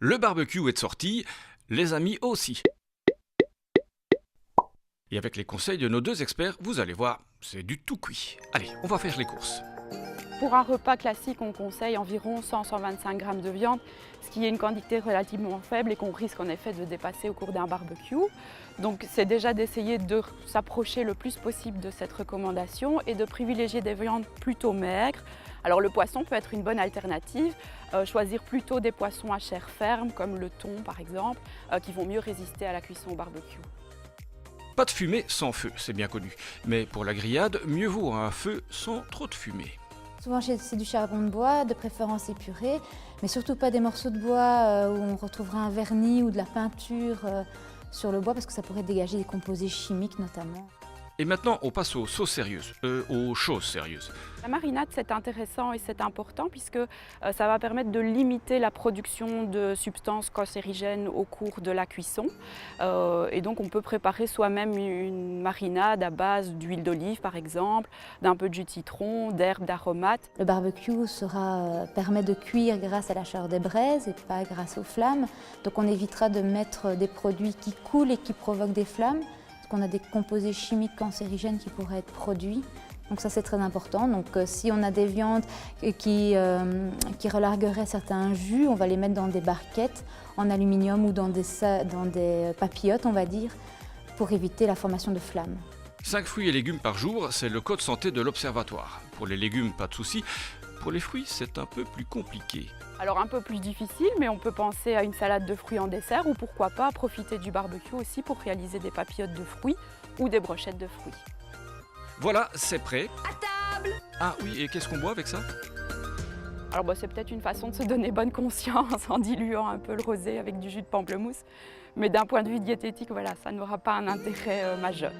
Le barbecue est de sortie, les amis aussi. Et avec les conseils de nos deux experts, vous allez voir, c'est du tout cuit. Allez, on va faire les courses. Pour un repas classique, on conseille environ 100-125 g de viande, ce qui est une quantité relativement faible et qu'on risque en effet de dépasser au cours d'un barbecue. Donc c'est déjà d'essayer de s'approcher le plus possible de cette recommandation et de privilégier des viandes plutôt maigres. Alors le poisson peut être une bonne alternative, choisir plutôt des poissons à chair ferme comme le thon par exemple, qui vont mieux résister à la cuisson au barbecue. Pas de fumée sans feu, c'est bien connu. Mais pour la grillade, mieux vaut un feu sans trop de fumée. Souvent c'est du charbon de bois, de préférence épuré, mais surtout pas des morceaux de bois où on retrouvera un vernis ou de la peinture sur le bois parce que ça pourrait dégager des composés chimiques notamment. Et maintenant, on passe aux sauces sérieuses, aux choses sérieuses. La marinade, c'est intéressant et c'est important puisque ça va permettre de limiter la production de substances cancérigènes au cours de la cuisson. Et donc on peut préparer soi-même une marinade à base d'huile d'olive par exemple, d'un peu de jus de citron, d'herbes, d'aromates. Le barbecue permet de cuire grâce à la chaleur des braises et pas grâce aux flammes. Donc on évitera de mettre des produits qui coulent et qui provoquent des flammes. On a des composés chimiques cancérigènes qui pourraient être produits. Donc ça c'est très important. Donc si on a des viandes qui relargueraient certains jus, on va les mettre dans des barquettes en aluminium ou dans des papillotes on va dire, pour éviter la formation de flammes. 5 fruits et légumes par jour, c'est le code santé de l'Observatoire. Pour les légumes, pas de souci. Pour les fruits, c'est un peu plus compliqué. Alors un peu plus difficile, mais on peut penser à une salade de fruits en dessert ou pourquoi pas profiter du barbecue aussi pour réaliser des papillotes de fruits ou des brochettes de fruits. Voilà, c'est prêt. À table! Ah oui, et qu'est-ce qu'on boit avec ça? Alors c'est peut-être une façon de se donner bonne conscience en diluant un peu le rosé avec du jus de pamplemousse, mais d'un point de vue diététique, voilà, ça n'aura pas un intérêt majeur.